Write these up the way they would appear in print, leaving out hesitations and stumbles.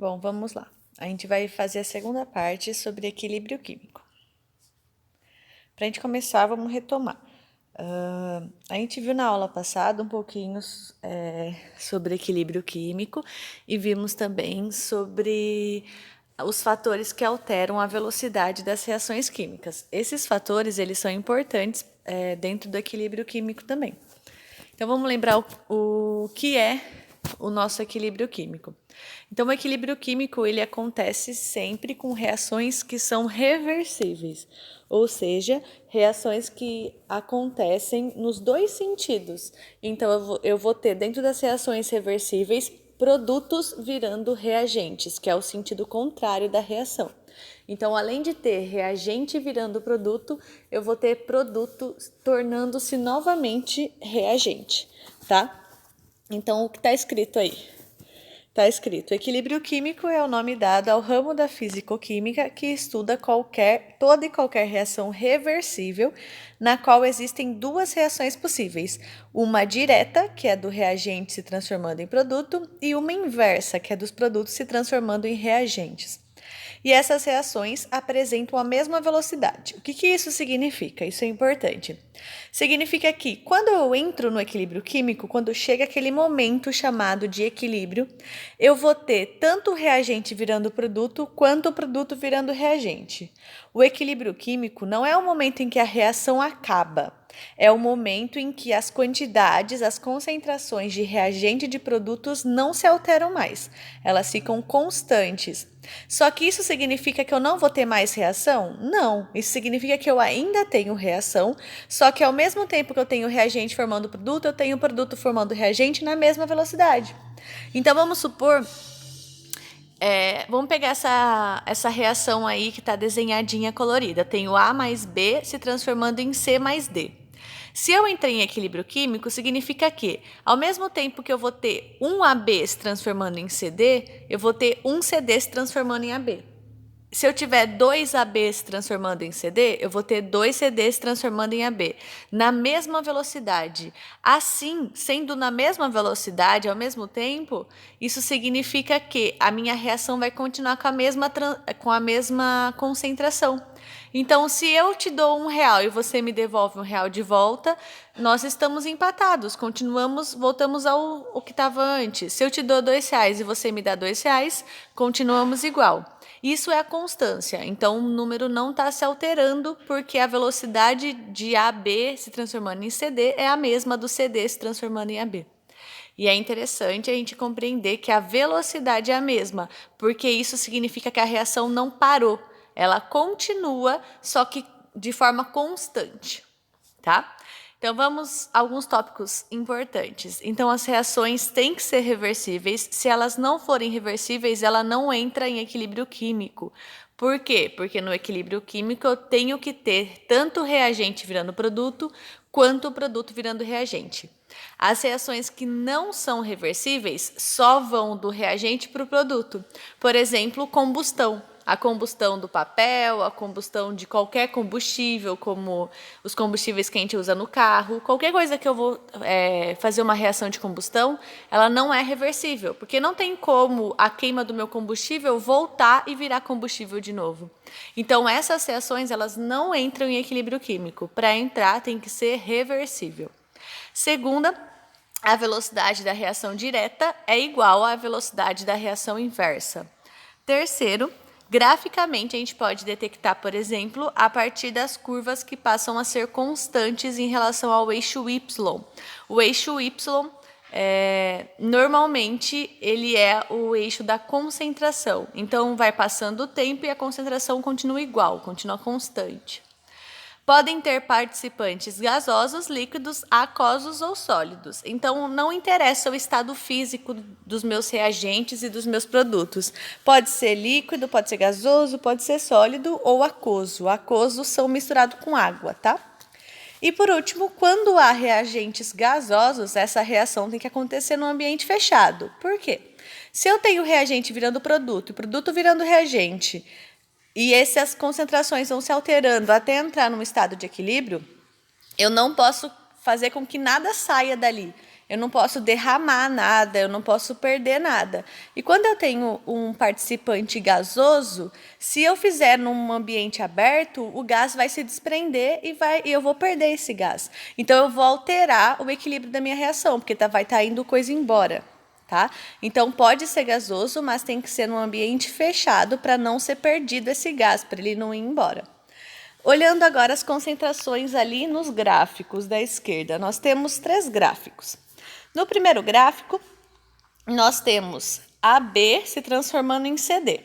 Bom, vamos lá. A gente vai fazer a segunda parte sobre equilíbrio químico. Para a gente começar, vamos retomar. A gente viu na aula passada um pouquinho sobre equilíbrio químico e vimos também sobre os fatores que alteram a velocidade das reações químicas. Esses fatores eles são importantes dentro do equilíbrio químico também. Então, vamos lembrar o que é o nosso equilíbrio químico. Então, o equilíbrio químico ele acontece sempre com reações que são reversíveis, ou seja, reações que acontecem nos dois sentidos. Então, eu vou ter dentro das reações reversíveis produtos virando reagentes, que é o sentido contrário da reação. Então, além de ter reagente virando produto, eu vou ter produto tornando-se novamente reagente, tá? Então, o que está escrito aí? Está escrito: equilíbrio químico é o nome dado ao ramo da físico-química que estuda toda e qualquer reação reversível na qual existem duas reações possíveis, uma direta, que é do reagente se transformando em produto, e uma inversa, que é dos produtos se transformando em reagentes. E essas reações apresentam a mesma velocidade. O que isso significa? Isso é importante. Significa que quando eu entro no equilíbrio químico, quando chega aquele momento chamado de equilíbrio, eu vou ter tanto o reagente virando produto, quanto o produto virando reagente. O equilíbrio químico não é o momento em que a reação acaba. É o momento em que as quantidades, as concentrações de reagente e de produtos não se alteram mais. Elas ficam constantes. Só que isso significa que eu não vou ter mais reação? Não. Isso significa que eu ainda tenho reação, só que ao mesmo tempo que eu tenho reagente formando produto, eu tenho produto formando reagente na mesma velocidade. Então, vamos supor... vamos pegar essa reação aí que está desenhadinha colorida. Tem o A mais B se transformando em C mais D. Se eu entrei em equilíbrio químico, significa que, ao mesmo tempo que eu vou ter um AB se transformando em CD, eu vou ter um CD se transformando em AB. Se eu tiver dois AB se transformando em CD, eu vou ter dois CD se transformando em AB, na mesma velocidade. Assim, sendo na mesma velocidade ao mesmo tempo, isso significa que a minha reação vai continuar com a mesma concentração. Então, se eu te dou R$ 1 e você me devolve R$ 1 de volta, nós estamos empatados, voltamos ao que estava antes. Se eu te dou R$ 2 e você me dá R$ 2, continuamos igual. Isso é a constância, então o número não está se alterando porque a velocidade de AB se transformando em CD é a mesma do CD se transformando em AB. E é interessante a gente compreender que a velocidade é a mesma, porque isso significa que a reação não parou, ela continua, só que de forma constante, tá? Então, vamos a alguns tópicos importantes. Então, as reações têm que ser reversíveis. Se elas não forem reversíveis, ela não entra em equilíbrio químico. Por quê? Porque no equilíbrio químico eu tenho que ter tanto o reagente virando produto, quanto o produto virando reagente. As reações que não são reversíveis só vão do reagente para o produto. Por exemplo, combustão. A combustão do papel, a combustão de qualquer combustível, como os combustíveis que a gente usa no carro, qualquer coisa que eu vou fazer uma reação de combustão, ela não é reversível, porque não tem como a queima do meu combustível voltar e virar combustível de novo. Então, essas reações elas não entram em equilíbrio químico. Para entrar, tem que ser reversível. Segunda, a velocidade da reação direta é igual à velocidade da reação inversa. Terceiro, graficamente, a gente pode detectar, por exemplo, a partir das curvas que passam a ser constantes em relação ao eixo Y. O eixo Y, normalmente, ele é o eixo da concentração. Então, vai passando o tempo e a concentração continua igual, continua constante. Podem ter participantes gasosos, líquidos, aquosos ou sólidos. Então, não interessa o estado físico dos meus reagentes e dos meus produtos. Pode ser líquido, pode ser gasoso, pode ser sólido ou aquoso. Aquosos são misturados com água, tá? E por último, quando há reagentes gasosos, essa reação tem que acontecer num ambiente fechado. Por quê? Se eu tenho reagente virando produto e produto virando reagente, e essas concentrações vão se alterando até entrar num estado de equilíbrio, eu não posso fazer com que nada saia dali. Eu não posso derramar nada, eu não posso perder nada. E quando eu tenho um participante gasoso, se eu fizer num ambiente aberto, o gás vai se desprender e eu vou perder esse gás. Então, eu vou alterar o equilíbrio da minha reação, porque vai estar indo coisa embora. Tá? Então, pode ser gasoso, mas tem que ser num ambiente fechado para não ser perdido esse gás, para ele não ir embora. Olhando agora as concentrações ali nos gráficos da esquerda, nós temos 3 gráficos. No primeiro gráfico, nós temos AB se transformando em CD.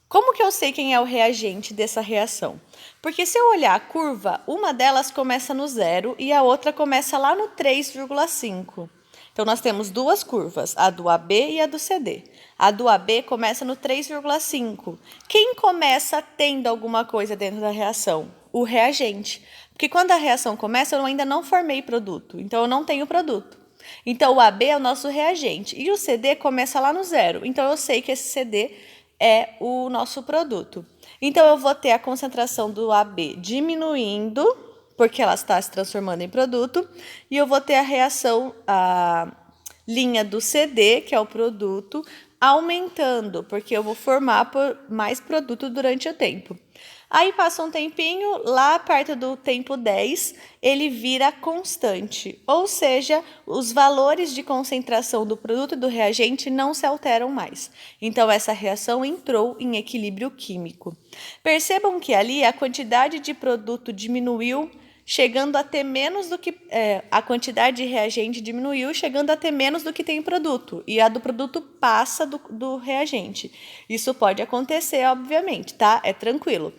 Como que eu sei quem é o reagente dessa reação? Porque se eu olhar a curva, uma delas começa no 0 e a outra começa lá no 3,5. Então, nós temos 2 curvas, a do AB e a do CD. A do AB começa no 3,5. Quem começa tendo alguma coisa dentro da reação? O reagente. Porque quando a reação começa, eu ainda não formei produto. Então, eu não tenho produto. Então, o AB é o nosso reagente. E o CD começa lá no 0. Então, eu sei que esse CD é o nosso produto. Então, eu vou ter a concentração do AB diminuindo, porque ela está se transformando em produto, e eu vou ter a reação, a linha do CD, que é o produto, aumentando, porque eu vou formar mais produto durante o tempo. Aí passa um tempinho, lá perto do tempo 10, ele vira constante, ou seja, os valores de concentração do produto e do reagente não se alteram mais. Então, essa reação entrou em equilíbrio químico. Percebam que ali a quantidade de produto diminuiu, chegando a ter menos do que... a quantidade de reagente diminuiu, chegando a ter menos do que tem produto. E a do produto passa do reagente. Isso pode acontecer, obviamente, tá? É tranquilo.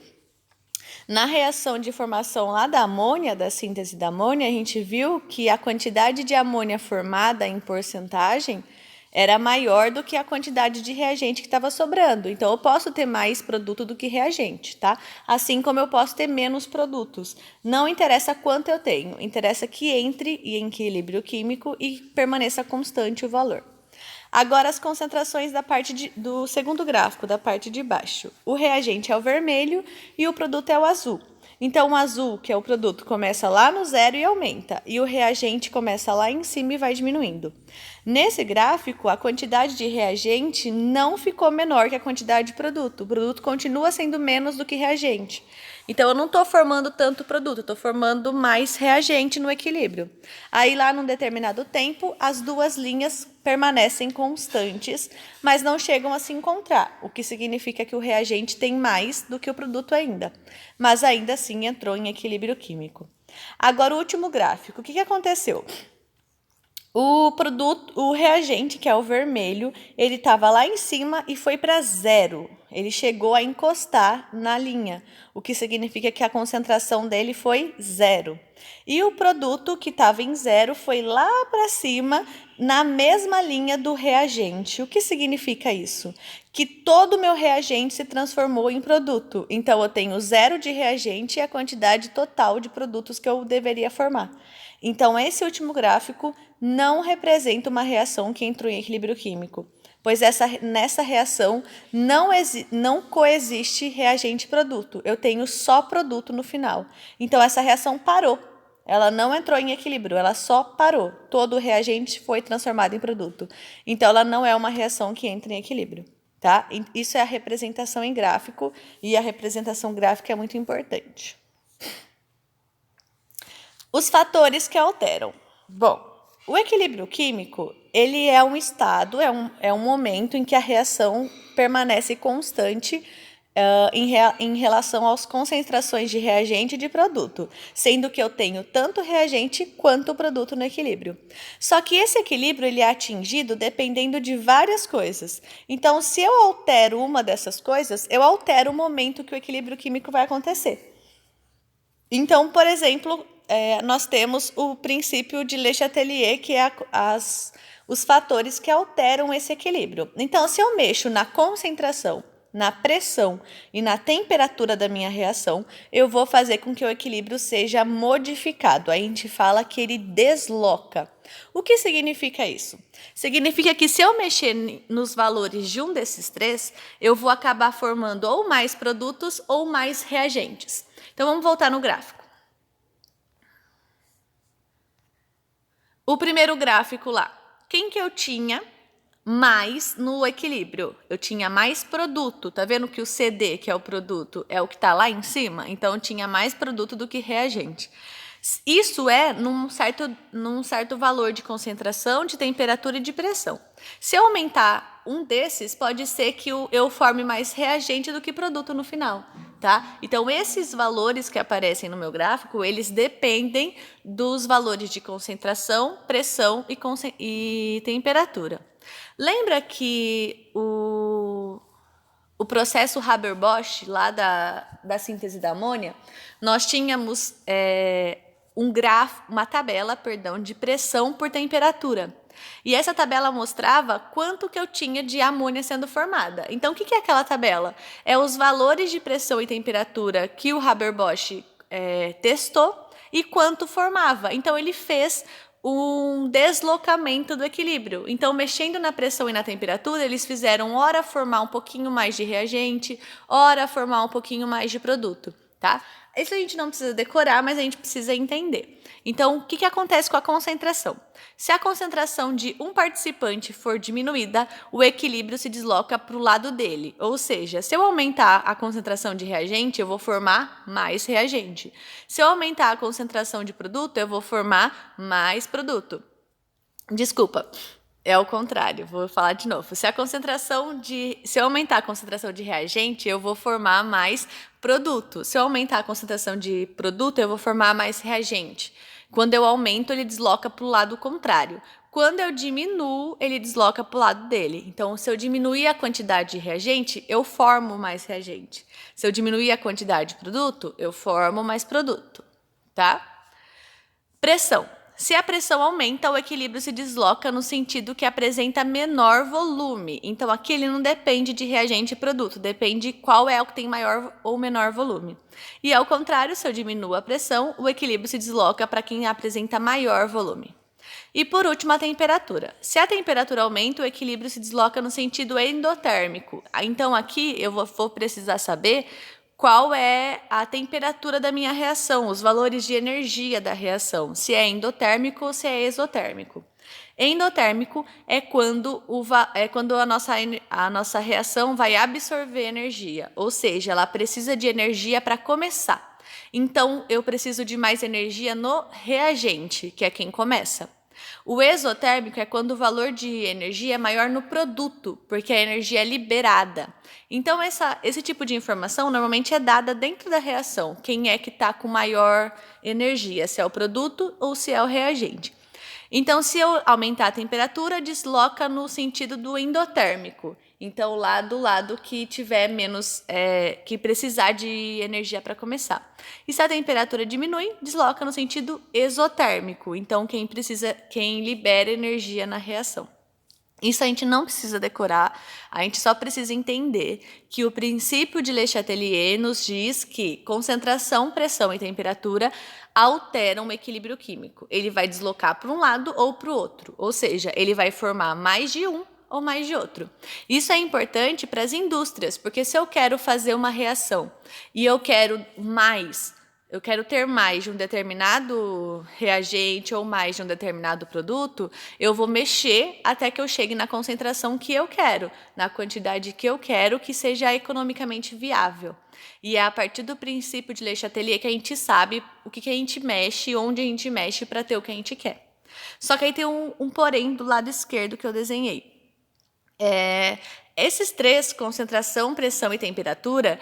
Na reação de formação lá da amônia, da síntese da amônia, a gente viu que a quantidade de amônia formada em porcentagem era maior do que a quantidade de reagente que estava sobrando. Então, eu posso ter mais produto do que reagente, tá? Assim como eu posso ter menos produtos. Não interessa quanto eu tenho, interessa que entre em equilíbrio químico e permaneça constante o valor. Agora, as concentrações do segundo gráfico, da parte de baixo. O reagente é o vermelho e o produto é o azul. Então, o azul, que é o produto, começa lá no 0 e aumenta. E o reagente começa lá em cima e vai diminuindo. Nesse gráfico, a quantidade de reagente não ficou menor que a quantidade de produto. O produto continua sendo menos do que reagente. Então, eu não estou formando tanto produto, estou formando mais reagente no equilíbrio. Aí, lá num determinado tempo, as duas linhas permanecem constantes, mas não chegam a se encontrar, o que significa que o reagente tem mais do que o produto ainda, mas ainda assim entrou em equilíbrio químico. Agora, o último gráfico, o que aconteceu? O reagente, que é o vermelho, ele estava lá em cima e foi para 0. Ele chegou a encostar na linha, o que significa que a concentração dele foi 0. E o produto, que estava em 0, foi lá para cima, na mesma linha do reagente. O que significa isso? Que todo o meu reagente se transformou em produto. Então, eu tenho 0 de reagente e a quantidade total de produtos que eu deveria formar. Então, esse último gráfico não representa uma reação que entrou em equilíbrio químico, pois nessa reação não coexiste reagente e produto. Eu tenho só produto no final. Então, essa reação parou. Ela não entrou em equilíbrio, ela só parou. Todo o reagente foi transformado em produto. Então, ela não é uma reação que entra em equilíbrio. Tá? Isso é a representação em gráfico, e a representação gráfica é muito importante. Os fatores que alteram. Bom, o equilíbrio químico, ele é um estado, é um momento em que a reação permanece constante em relação às concentrações de reagente e de produto, sendo que eu tenho tanto reagente quanto produto no equilíbrio. Só que esse equilíbrio ele é atingido dependendo de várias coisas. Então, se eu altero uma dessas coisas, eu altero o momento que o equilíbrio químico vai acontecer. Então, por exemplo, nós temos o princípio de Le Chatelier, que é os fatores que alteram esse equilíbrio. Então, se eu mexo na concentração, na pressão e na temperatura da minha reação, eu vou fazer com que o equilíbrio seja modificado. A gente fala que ele desloca. O que significa isso? Significa que se eu mexer nos valores de um desses 3, eu vou acabar formando ou mais produtos ou mais reagentes. Então, vamos voltar no gráfico. O primeiro gráfico lá, quem que eu tinha mais no equilíbrio? Eu tinha mais produto, tá vendo que o CD, que é o produto, é o que tá lá em cima? Então, eu tinha mais produto do que reagente. Isso é num certo valor de concentração, de temperatura e de pressão. Se eu aumentar um desses, pode ser que eu forme mais reagente do que produto no final, tá? Então, esses valores que aparecem no meu gráfico, eles dependem dos valores de concentração, pressão e temperatura. Lembra que o processo Haber-Bosch, lá da síntese da amônia, nós tínhamos uma tabela, de pressão por temperatura. E essa tabela mostrava quanto que eu tinha de amônia sendo formada. Então, o que é aquela tabela? É os valores de pressão e temperatura que o Haber-Bosch testou e quanto formava. Então, ele fez um deslocamento do equilíbrio. Então, mexendo na pressão e na temperatura, eles fizeram ora formar um pouquinho mais de reagente, ora formar um pouquinho mais de produto, tá? Isso a gente não precisa decorar, mas a gente precisa entender. Então, o que acontece com a concentração? Se a concentração de um participante for diminuída, o equilíbrio se desloca para o lado dele. Ou seja, se eu aumentar a concentração de reagente, eu vou formar mais reagente. Se eu aumentar a concentração de produto, eu vou formar mais produto. Desculpa. É o contrário, vou falar de novo. Se eu aumentar a concentração de reagente, eu vou formar mais produto. Se eu aumentar a concentração de produto, eu vou formar mais reagente. Quando eu aumento, ele desloca para o lado contrário. Quando eu diminuo, ele desloca para o lado dele. Então, se eu diminuir a quantidade de reagente, eu formo mais reagente. Se eu diminuir a quantidade de produto, eu formo mais produto, tá? Pressão. Se a pressão aumenta, o equilíbrio se desloca no sentido que apresenta menor volume. Então, aqui ele não depende de reagente e produto, depende qual é o que tem maior ou menor volume. E ao contrário, se eu diminuo a pressão, o equilíbrio se desloca para quem apresenta maior volume. E por último, a temperatura. Se a temperatura aumenta, o equilíbrio se desloca no sentido endotérmico. Então, aqui eu vou precisar saber qual é a temperatura da minha reação, os valores de energia da reação, se é endotérmico ou se é exotérmico. Endotérmico é quando a nossa reação vai absorver energia, ou seja, ela precisa de energia para começar. Então, eu preciso de mais energia no reagente, que é quem começa. O exotérmico é quando o valor de energia é maior no produto, porque a energia é liberada. Então, esse tipo de informação normalmente é dada dentro da reação. Quem é que está com maior energia, se é o produto ou se é o reagente. Então, se eu aumentar a temperatura, desloca no sentido do endotérmico. Então, lá do lado que tiver menos, que precisar de energia para começar. E se a temperatura diminui, desloca no sentido exotérmico. Então, quem libera energia na reação. Isso a gente não precisa decorar, a gente só precisa entender que o princípio de Le Chatelier nos diz que concentração, pressão e temperatura alteram o equilíbrio químico. Ele vai deslocar para um lado ou para o outro, ou seja, ele vai formar mais de um ou mais de outro. Isso é importante para as indústrias, porque se eu quero fazer uma reação e eu quero ter mais de um determinado reagente ou mais de um determinado produto, eu vou mexer até que eu chegue na concentração que eu quero, na quantidade que eu quero, que seja economicamente viável. E é a partir do princípio de Le Chatelier que a gente sabe o que a gente mexe, onde a gente mexe para ter o que a gente quer. Só que aí tem um porém do lado esquerdo que eu desenhei. Esses três, concentração, pressão e temperatura,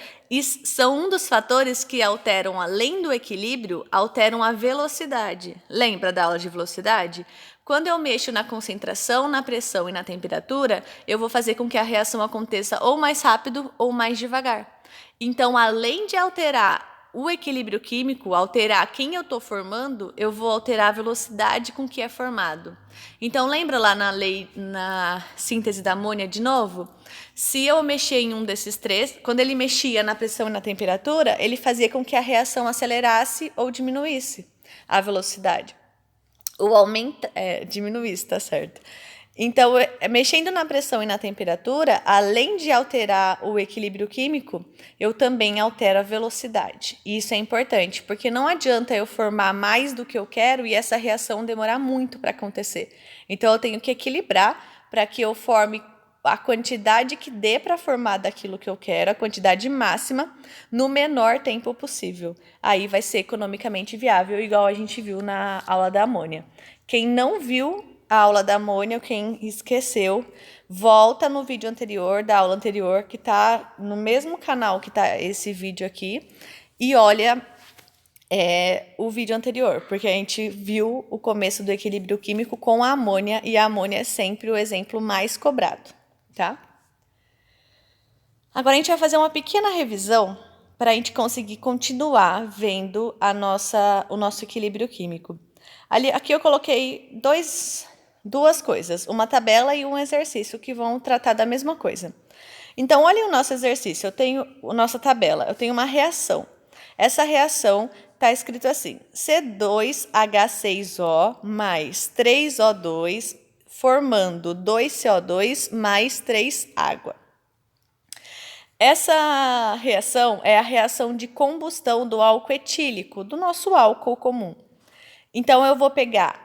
são um dos fatores que alteram, além do equilíbrio, alteram a velocidade. Lembra da aula de velocidade? Quando eu mexo na concentração, na pressão e na temperatura, eu vou fazer com que a reação aconteça ou mais rápido ou mais devagar. Então, além de alterar o equilíbrio químico, alterar quem eu estou formando, eu vou alterar a velocidade com que é formado. Então, lembra lá na síntese da amônia de novo? Se eu mexer em um desses três, quando ele mexia na pressão e na temperatura, ele fazia com que a reação acelerasse ou diminuísse a velocidade. Ou diminuísse, tá certo. Então, mexendo na pressão e na temperatura, além de alterar o equilíbrio químico, eu também altero a velocidade. E isso é importante, porque não adianta eu formar mais do que eu quero e essa reação demorar muito para acontecer. Então, eu tenho que equilibrar para que eu forme a quantidade que dê para formar daquilo que eu quero, a quantidade máxima, no menor tempo possível. Aí vai ser economicamente viável, igual a gente viu na aula da amônia. Quem não viu a aula da amônia, quem esqueceu, volta no vídeo anterior, da aula anterior, que está no mesmo canal que está esse vídeo aqui, e olha o vídeo anterior, porque a gente viu o começo do equilíbrio químico com a amônia, e a amônia é sempre o exemplo mais cobrado, tá? Agora a gente vai fazer uma pequena revisão para a gente conseguir continuar vendo o nosso equilíbrio químico. Aqui eu coloquei duas coisas, uma tabela e um exercício que vão tratar da mesma coisa. Então, olhem o nosso exercício, eu tenho a nossa tabela, eu tenho uma reação. Essa reação está escrito assim, C2H6O mais 3O2 formando 2CO2 mais 3 água. Essa reação é a reação de combustão do álcool etílico, do nosso álcool comum. Então, eu vou pegar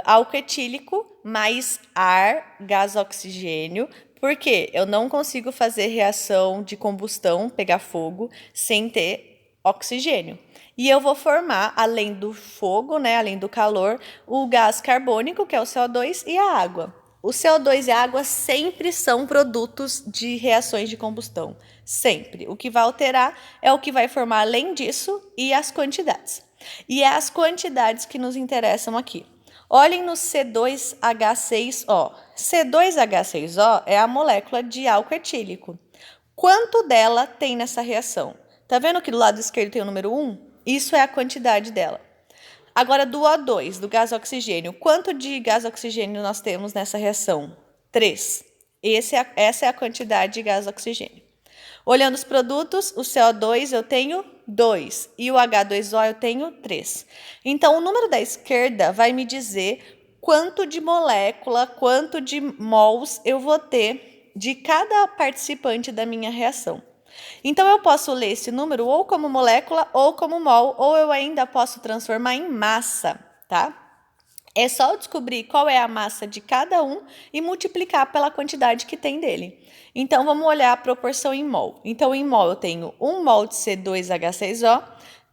álcool etílico mais ar, gás oxigênio, porque eu não consigo fazer reação de combustão, pegar fogo, sem ter oxigênio. E eu vou formar, além do fogo, né, além do calor, o gás carbônico, que é o CO2, e a água. O CO2 e a água sempre são produtos de reações de combustão. Sempre. O que vai alterar é o que vai formar além disso e as quantidades. E é as quantidades que nos interessam aqui. Olhem no C2H6O. C2H6O é a molécula de álcool etílico. Quanto dela tem nessa reação? Tá vendo que do lado esquerdo tem o número 1? Isso é a quantidade dela. Agora, do O2, do gás oxigênio. Quanto de gás oxigênio nós temos nessa reação? 3. Essa é a quantidade de gás oxigênio. Olhando os produtos, o CO2 eu tenho 2 e o H2O eu tenho 3. Então, o número da esquerda vai me dizer quanto de molécula, quanto de mols eu vou ter de cada participante da minha reação. Então, eu posso ler esse número ou como molécula ou como mol, ou eu ainda posso transformar em massa, tá? É só descobrir qual é a massa de cada um e multiplicar pela quantidade que tem dele. Então, vamos olhar a proporção em mol. Então, em mol eu tenho 1 mol de C2H6O,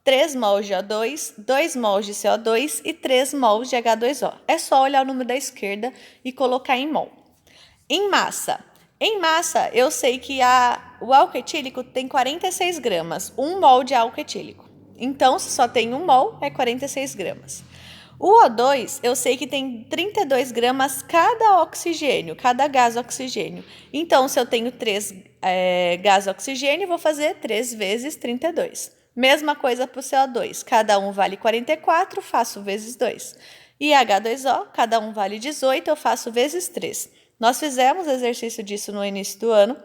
3 mols de O2, 2 mols de CO2 e 3 mols de H2O. É só olhar o número da esquerda e colocar em mol. Em massa. Em massa, eu sei que o álcool etílico tem 46 gramas, 1 mol de álcool etílico. Então, se só tem 1 mol, é 46 gramas. O O2, eu sei que tem 32 gramas cada oxigênio, cada gás oxigênio. Então, se eu tenho 3 gás oxigênio, vou fazer 3 vezes 32. Mesma coisa para o CO2, cada um vale 44, faço vezes 2. E H2O, cada um vale 18, eu faço vezes 3. Nós fizemos exercício disso no início do ano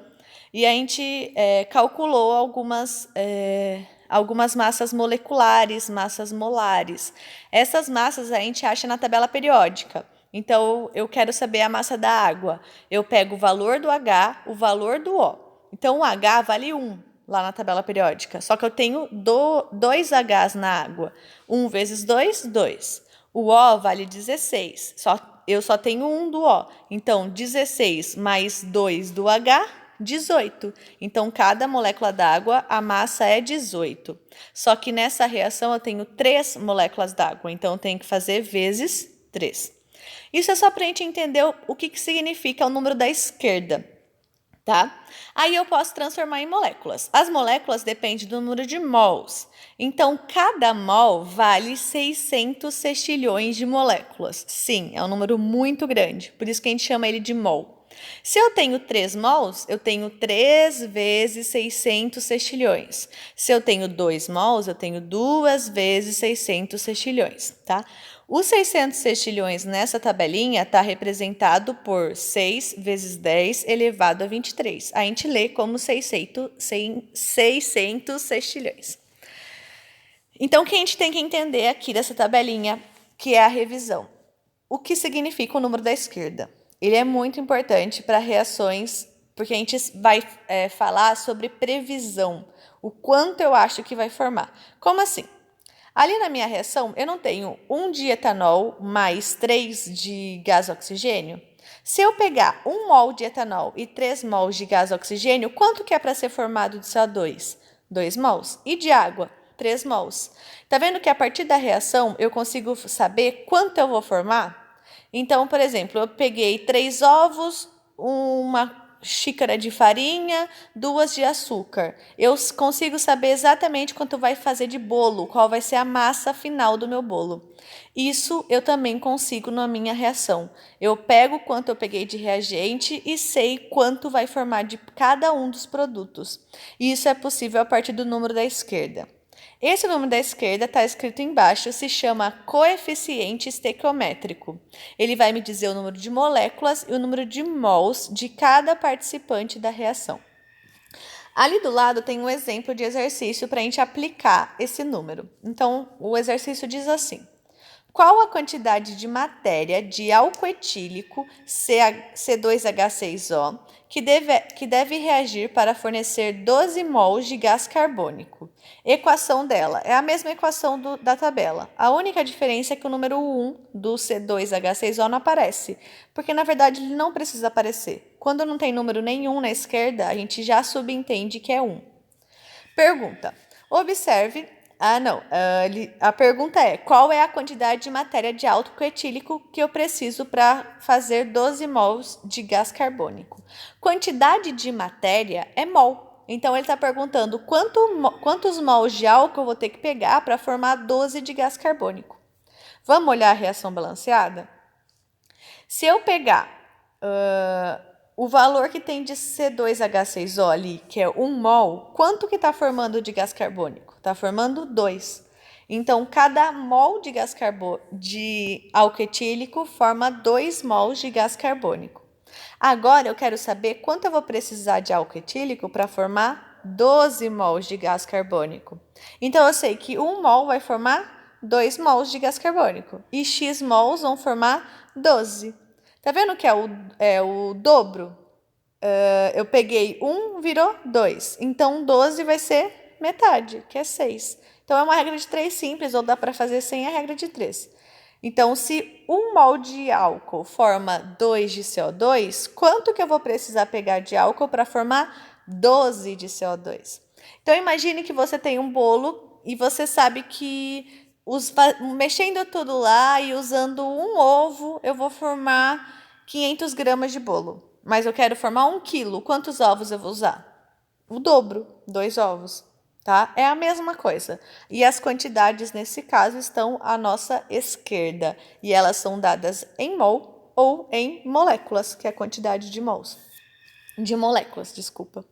e a gente calculou algumas massas moleculares, massas molares. Essas massas a gente acha na tabela periódica. Então, eu quero saber a massa da água. Eu pego o valor do H, o valor do O. Então, o H vale 1 lá na tabela periódica. Só que eu tenho 2 Hs na água. 1 vezes 2, 2. O O vale 16. Eu só tenho 1 do O. Então, 16 mais 2 do H, 18. Então, cada molécula d'água, a massa é 18. Só que nessa reação eu tenho 3 moléculas d'água, então eu tenho que fazer vezes 3. Isso é só para a gente entender o que significa o número da esquerda, tá? Aí eu posso transformar em moléculas. As moléculas dependem do número de mols. Então, cada mol vale 600 sextilhões de moléculas. Sim, é um número muito grande, por isso que a gente chama ele de mol. Se eu tenho 3 mols, eu tenho 3 vezes 600 sextilhões. Se eu tenho 2 mols, eu tenho 2 vezes 600 sextilhões, tá? Os 600 sextilhões nessa tabelinha está representado por 6 vezes 10 elevado a 23. A gente lê como 600 sextilhões. Então, o que a gente tem que entender aqui dessa tabelinha, que é a revisão? O que significa o número da esquerda? Ele é muito importante para reações, porque a gente vai falar sobre previsão, o quanto eu acho que vai formar. Como assim? Ali na minha reação, eu não tenho 1 de etanol mais 3 de gás oxigênio? Se eu pegar 1 mol de etanol e 3 mols de gás oxigênio, quanto que é para ser formado de CO2? 2 mols. E de água? 3 mols. Tá vendo que a partir da reação eu consigo saber quanto eu vou formar? Então, por exemplo, eu peguei 3 ovos, uma xícara de farinha, 2 de açúcar. Eu consigo saber exatamente quanto vai fazer de bolo, qual vai ser a massa final do meu bolo. Isso eu também consigo na minha reação. Eu pego quanto eu peguei de reagente e sei quanto vai formar de cada um dos produtos. E isso é possível a partir do número da esquerda. Esse número da esquerda está escrito embaixo, se chama coeficiente estequiométrico. Ele vai me dizer o número de moléculas e o número de mols de cada participante da reação. Ali do lado tem um exemplo de exercício para a gente aplicar esse número. Então, o exercício diz assim: qual a quantidade de matéria de álcool etílico C2H6O que deve reagir para fornecer 12 mols de gás carbônico? Equação dela é a mesma equação da tabela. A única diferença é que o número 1 do C2H6O não aparece, porque na verdade ele não precisa aparecer. Quando não tem número nenhum na esquerda, a gente já subentende que é 1. Pergunta: observe. A pergunta é: qual é a quantidade de matéria de álcool etílico que eu preciso para fazer 12 mols de gás carbônico? Quantidade de matéria é mol. Então, ele está perguntando quantos mols de álcool eu vou ter que pegar para formar 12 de gás carbônico. Vamos olhar a reação balanceada? Se eu pegar o valor que tem de C2H6O ali, que é 1 mol, quanto que está formando de gás carbônico? Está formando 2. Então, cada mol de álcool etílico forma 2 mols de gás carbônico. Agora, eu quero saber quanto eu vou precisar de álcool etílico para formar 12 mols de gás carbônico. Então, eu sei que 1 mol vai formar 2 mols de gás carbônico e X mols vão formar 12. Tá vendo que é o dobro? Eu peguei 1, virou 2. Então, 12 vai ser metade, que é 6. Então, é uma regra de 3 simples, ou dá para fazer sem a regra de 3. Então, se 1 mol de álcool forma 2 de CO2, quanto que eu vou precisar pegar de álcool para formar 12 de CO2? Então, imagine que você tem um bolo e você sabe que mexendo tudo lá e usando um ovo, eu vou formar 500 gramas de bolo. Mas eu quero formar 1 quilo. Quantos ovos eu vou usar? O dobro, 2 ovos. Tá? É a mesma coisa. E as quantidades, nesse caso, estão à nossa esquerda. E elas são dadas em mol ou em moléculas, que é a quantidade de mols. De moléculas, desculpa.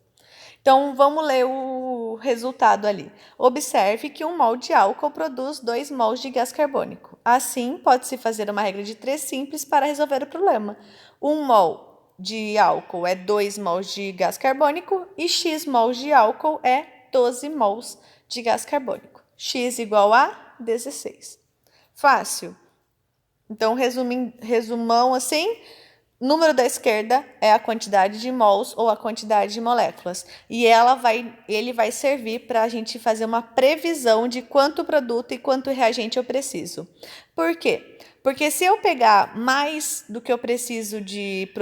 Então, vamos ler o resultado ali. Observe que 1 mol de álcool produz 2 mols de gás carbônico. Assim, pode-se fazer uma regra de 3 simples para resolver o problema. 1 mol de álcool é 2 mols de gás carbônico e X mols de álcool é 12 mols de gás carbônico. X igual a 16. Fácil. Então, resumão assim: número da esquerda é a quantidade de mols ou a quantidade de moléculas. E ele vai servir para a gente fazer uma previsão de quanto produto e quanto reagente eu preciso. Por quê? Porque se eu pegar mais do que eu preciso de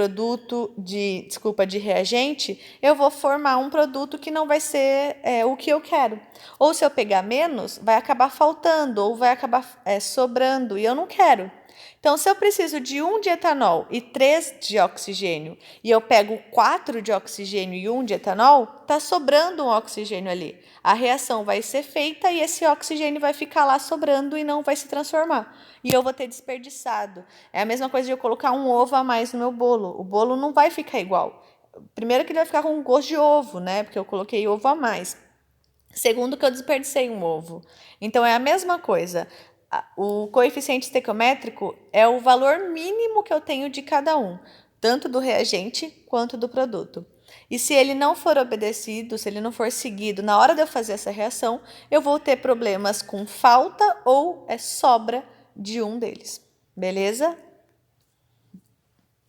de reagente, eu vou formar um produto que não vai ser o que eu quero. Ou se eu pegar menos, vai acabar faltando ou vai acabar sobrando e eu não quero. Então, se eu preciso de 1 de etanol e 3 de oxigênio, e eu pego 4 de oxigênio e 1 de etanol, está sobrando um oxigênio ali. A reação vai ser feita e esse oxigênio vai ficar lá sobrando e não vai se transformar. E eu vou ter desperdiçado. É a mesma coisa de eu colocar um ovo a mais no meu bolo. O bolo não vai ficar igual. Primeiro que ele vai ficar com gosto de ovo, né? Porque eu coloquei ovo a mais. Segundo que eu desperdicei um ovo. Então, é a mesma coisa. O coeficiente estequiométrico é o valor mínimo que eu tenho de cada um, tanto do reagente quanto do produto. E se ele não for obedecido, se ele não for seguido na hora de eu fazer essa reação, eu vou ter problemas com falta ou sobra de um deles. Beleza?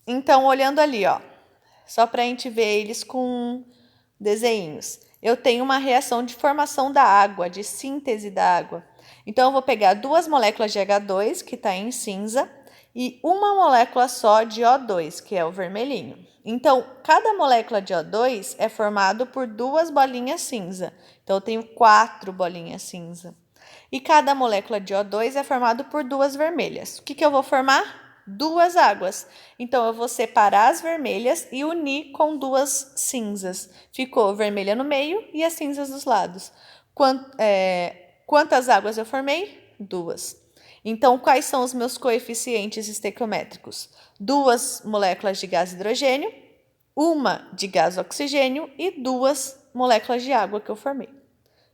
Então, olhando ali, ó, só para a gente ver eles com desenhos. Eu tenho uma reação de formação da água, de síntese da água. Então, eu vou pegar 2 moléculas de H2, que está em cinza, e uma molécula só de O2, que é o vermelhinho. Então, cada molécula de O2 é formado por 2 bolinhas cinza. Então, eu tenho 4 bolinhas cinza. E cada molécula de O2 é formado por 2 vermelhas. O que eu vou formar? 2 águas. Então, eu vou separar as vermelhas e unir com 2 cinzas. Ficou vermelha no meio e as cinzas dos lados. Quantas águas eu formei? 2. Então, quais são os meus coeficientes estequiométricos? 2 moléculas de gás hidrogênio, uma de gás oxigênio e 2 moléculas de água que eu formei.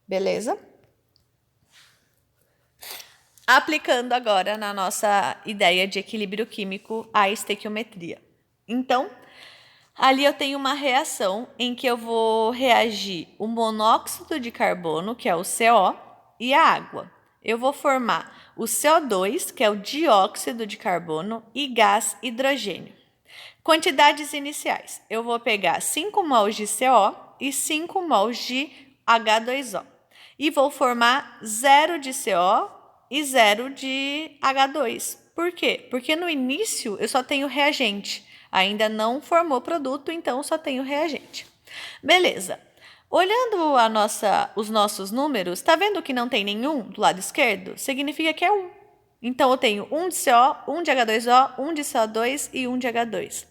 Beleza? Aplicando agora na nossa ideia de equilíbrio químico a estequiometria. Então, ali eu tenho uma reação em que eu vou reagir o monóxido de carbono, que é o CO, e a água. Eu vou formar o CO2, que é o dióxido de carbono, e gás hidrogênio. Quantidades iniciais. Eu vou pegar 5 mols de CO e 5 mols de H2O. E vou formar 0 de CO e 0 de H2. Por quê? Porque no início eu só tenho reagente. Ainda não formou produto, então só tenho reagente. Beleza. Olhando os nossos números, tá vendo que não tem nenhum do lado esquerdo? Significa que é 1. Então, eu tenho 1 de CO, 1 de H2O, 1 de CO2 e 1 de H2.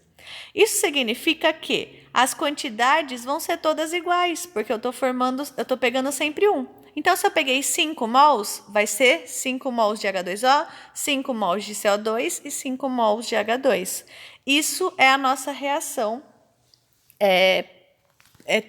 Isso significa que as quantidades vão ser todas iguais, porque eu estou pegando sempre 1. Então, se eu peguei 5 mols, vai ser 5 mols de H2O, 5 mols de CO2 e 5 mols de H2. Isso é a nossa reação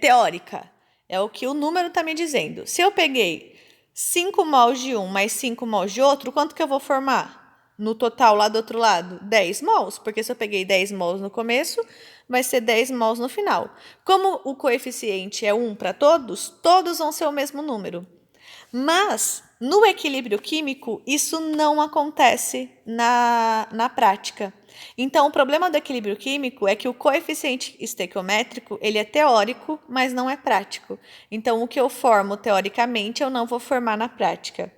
teórica. É o que o número está me dizendo. Se eu peguei 5 mols de um mais 5 mols de outro, quanto que eu vou formar? No total, lá do outro lado, 10 mols. Porque se eu peguei 10 mols no começo, vai ser 10 mols no final. Como o coeficiente é 1 para todos, todos vão ser o mesmo número. Mas, no equilíbrio químico, isso não acontece na prática. Então, o problema do equilíbrio químico é que o coeficiente estequiométrico, ele é teórico, mas não é prático. Então, o que eu formo teoricamente, eu não vou formar na prática.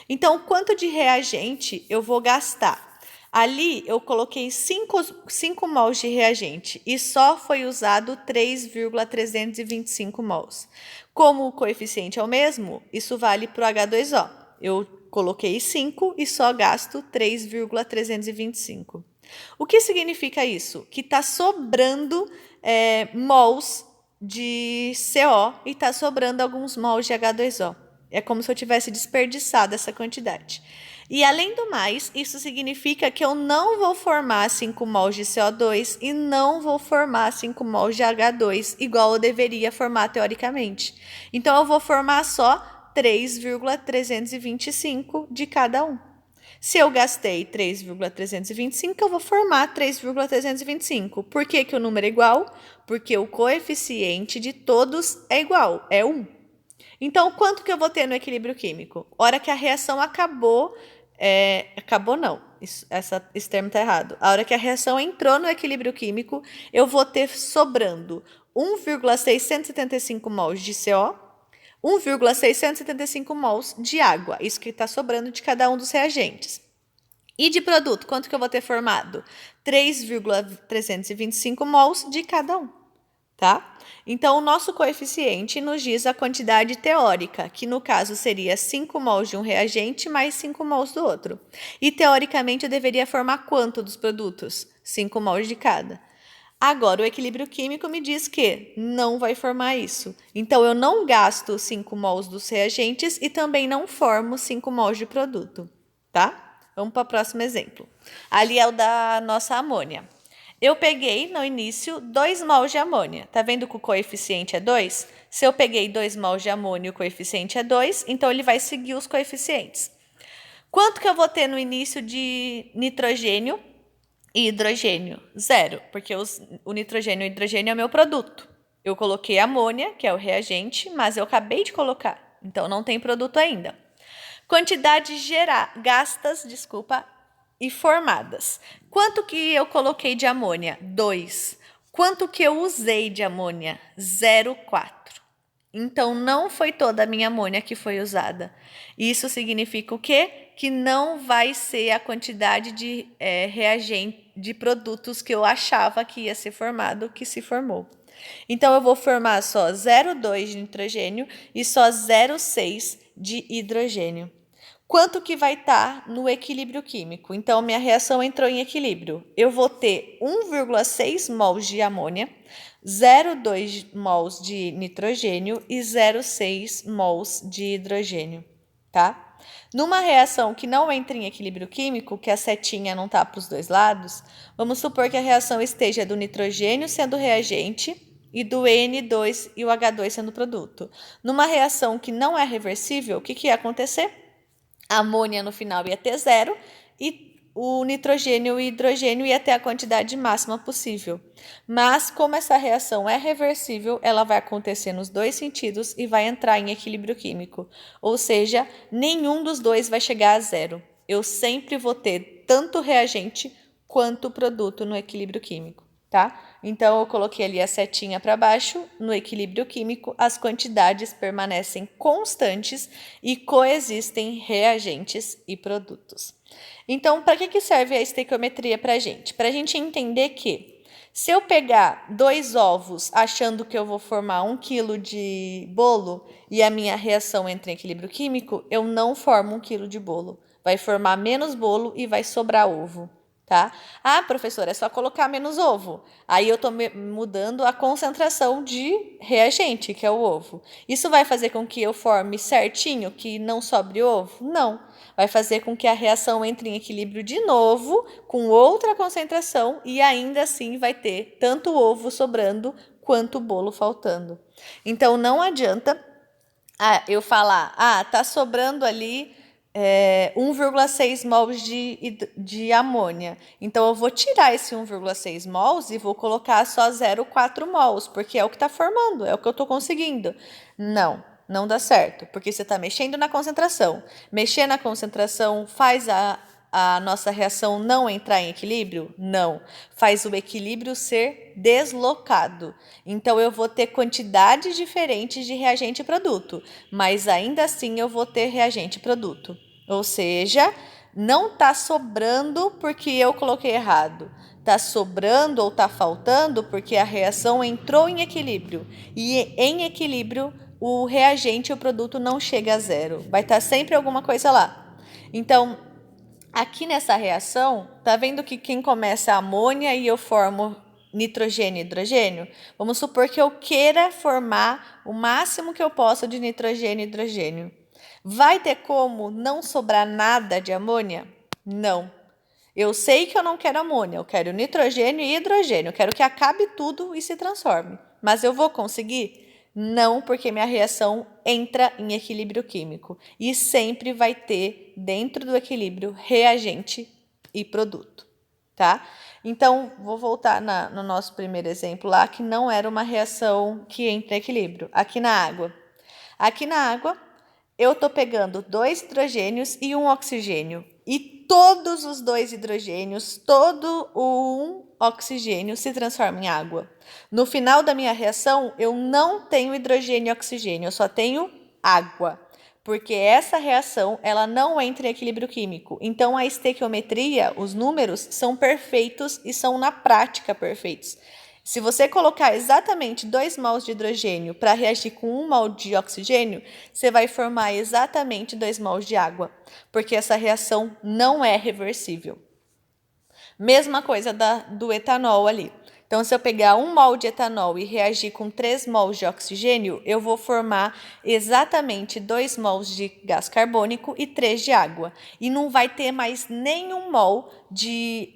Então, quanto de reagente eu vou gastar? Ali, eu coloquei 5 mols de reagente e só foi usado 3,325 mols. Como o coeficiente é o mesmo, isso vale para o H2O. Eu coloquei 5 e só gasto 3,325. O que significa isso? Que está sobrando mols de CO e está sobrando alguns mols de H2O. É como se eu tivesse desperdiçado essa quantidade. E, além do mais, isso significa que eu não vou formar 5 mols de CO2 e não vou formar 5 mols de H2, igual eu deveria formar teoricamente. Então, eu vou formar só 3,325 de cada um. Se eu gastei 3,325, eu vou formar 3,325. Por que o número é igual? Porque o coeficiente de todos é igual, é 1. Então, quanto que eu vou ter no equilíbrio químico? Hora que a reação acabou, acabou não, esse termo está errado. A hora que a reação entrou no equilíbrio químico, eu vou ter sobrando 1,675 mols de CO, 1,675 mols de água, isso que está sobrando de cada um dos reagentes. E de produto, quanto que eu vou ter formado? 3,325 mols de cada um, tá? Então, o nosso coeficiente nos diz a quantidade teórica, que no caso seria 5 mols de um reagente mais 5 mols do outro. E, teoricamente, eu deveria formar quanto dos produtos? 5 mols de cada. Agora, o equilíbrio químico me diz que não vai formar isso. Então, eu não gasto 5 mols dos reagentes e também não formo 5 mols de produto, tá? Vamos para o próximo exemplo. Ali é o da nossa amônia. Eu peguei, no início, 2 mols de amônia. Tá vendo que o coeficiente é 2? Se eu peguei 2 mols de amônia e o coeficiente é 2, então ele vai seguir os coeficientes. Quanto que eu vou ter no início de nitrogênio e hidrogênio? 0, porque o nitrogênio e o hidrogênio é o meu produto. Eu coloquei amônia, que é o reagente, mas eu acabei de colocar, então não tem produto ainda. Quantidades gastas, e formadas. Quanto que eu coloquei de amônia? 2. Quanto que eu usei de amônia? 0,4. Então, não foi toda a minha amônia que foi usada. Isso significa o quê? Que não vai ser a quantidade de reagente, de produtos que eu achava que ia ser formado, que se formou. Então, eu vou formar só 0,2 de nitrogênio e só 0,6 de hidrogênio. Quanto que vai estar no equilíbrio químico? Então, minha reação entrou em equilíbrio. Eu vou ter 1,6 mols de amônia, 0,2 mols de nitrogênio e 0,6 mols de hidrogênio, tá? Numa reação que não entra em equilíbrio químico, que a setinha não está para os dois lados, vamos supor que a reação esteja do nitrogênio sendo reagente e do N2 e o H2 sendo produto. Numa reação que não é reversível, o que ia acontecer? A amônia no final ia ter 0 e o nitrogênio e o hidrogênio ia ter a quantidade máxima possível. Mas, como essa reação é reversível, ela vai acontecer nos dois sentidos e vai entrar em equilíbrio químico. Ou seja, nenhum dos dois vai chegar a 0. Eu sempre vou ter tanto reagente quanto produto no equilíbrio químico, tá? Então, eu coloquei ali a setinha para baixo. No equilíbrio químico, as quantidades permanecem constantes e coexistem reagentes e produtos. Então, para que serve a estequiometria para a gente? Para a gente entender que se eu pegar 2 ovos achando que eu vou formar 1 quilo de bolo e a minha reação entra em equilíbrio químico, eu não formo 1 quilo de bolo. Vai formar menos bolo e vai sobrar ovo. Tá? Ah, professora, é só colocar menos ovo. Aí eu estou mudando a concentração de reagente, que é o ovo. Isso vai fazer com que eu forme certinho, que não sobre ovo? Não. Vai fazer com que a reação entre em equilíbrio de novo, com outra concentração, e ainda assim vai ter tanto ovo sobrando quanto o bolo faltando. Então, não adianta eu falar, tá sobrando ali 1,6 mols de amônia. Então, eu vou tirar esse 1,6 mols e vou colocar só 0,4 mols, porque é o que está formando, é o que eu estou conseguindo. Não dá certo, porque você está mexendo na concentração. Mexer na concentração faz a nossa reação não entrar em equilíbrio? Não. Faz o equilíbrio ser deslocado. Então, eu vou ter quantidades diferentes de reagente e produto, mas ainda assim eu vou ter reagente e produto. Ou seja, não está sobrando porque eu coloquei errado. Está sobrando ou está faltando porque a reação entrou em equilíbrio. E em equilíbrio, o reagente e o produto não chega a 0. Vai estar sempre alguma coisa lá. Então, aqui nessa reação, tá vendo que quem começa é a amônia e eu formo nitrogênio e hidrogênio? Vamos supor que eu queira formar o máximo que eu posso de nitrogênio e hidrogênio. Vai ter como não sobrar nada de amônia? Não. Eu sei que eu não quero amônia, eu quero nitrogênio e hidrogênio. Eu quero que acabe tudo e se transforme. Mas eu vou conseguir? Não, porque minha reação entra em equilíbrio químico. E sempre vai ter, dentro do equilíbrio, reagente e produto, tá? Então, vou voltar no nosso primeiro exemplo lá, que não era uma reação que entra em equilíbrio. Aqui na água. Aqui na água, eu estou pegando 2 hidrogênios e 1 oxigênio. E todos os 2 hidrogênios, todo o 1 oxigênio se transforma em água. No final da minha reação, eu não tenho hidrogênio e oxigênio, eu só tenho água. Porque essa reação, ela não entra em equilíbrio químico. Então, a estequiometria, os números, são perfeitos e são, na prática, perfeitos. Se você colocar exatamente 2 mols de hidrogênio para reagir com 1 mol de oxigênio, você vai formar exatamente 2 mols de água, porque essa reação não é reversível. Mesma coisa do etanol ali. Então, se eu pegar 1 mol de etanol e reagir com 3 mols de oxigênio, eu vou formar exatamente 2 mols de gás carbônico e 3 de água. E não vai ter mais nenhum mol de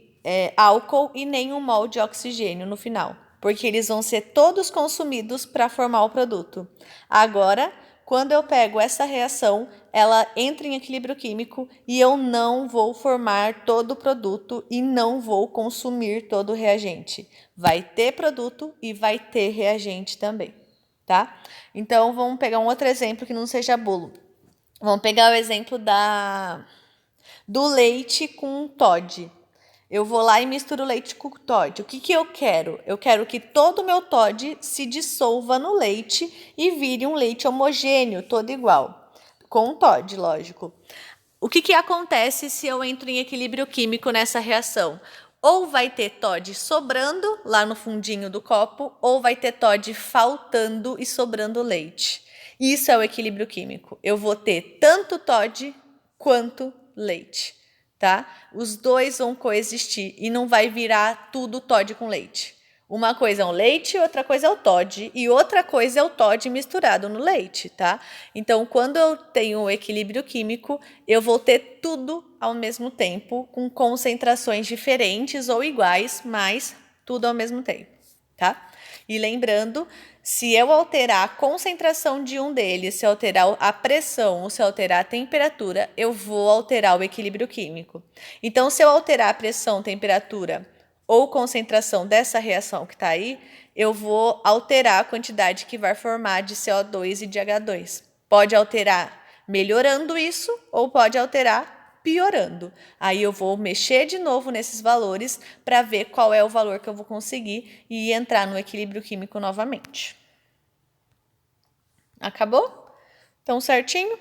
álcool e nenhum mol de oxigênio no final, porque eles vão ser todos consumidos para formar o produto. Agora, quando eu pego essa reação, ela entra em equilíbrio químico e eu não vou formar todo o produto e não vou consumir todo o reagente. Vai ter produto e vai ter reagente também, tá? Então, vamos pegar um outro exemplo que não seja bolo. Vamos pegar o exemplo da do leite com Toddy. Eu vou lá e misturo o leite com o Toddy. O que eu quero? Eu quero que todo o meu Toddy se dissolva no leite e vire um leite homogêneo, todo igual. Com o Toddy, lógico. O que acontece se eu entro em equilíbrio químico nessa reação? Ou vai ter Toddy sobrando lá no fundinho do copo, ou vai ter Toddy faltando e sobrando leite. Isso é o equilíbrio químico. Eu vou ter tanto Toddy quanto leite, tá? Os dois vão coexistir e não vai virar tudo Toddy com leite. Uma coisa é o leite, outra coisa é o Toddy e outra coisa é o Toddy misturado no leite, tá? Então, quando eu tenho o equilíbrio químico, eu vou ter tudo ao mesmo tempo, com concentrações diferentes ou iguais, mas tudo ao mesmo tempo, tá? E lembrando, se eu alterar a concentração de um deles, se eu alterar a pressão ou se eu alterar a temperatura, eu vou alterar o equilíbrio químico. Então, se eu alterar a pressão, temperatura ou concentração dessa reação que está aí, eu vou alterar a quantidade que vai formar de CO2 e de H2. Pode alterar melhorando isso ou pode alterar piorando. Aí eu vou mexer de novo nesses valores para ver qual é o valor que eu vou conseguir e entrar no equilíbrio químico novamente. Acabou? Então, certinho?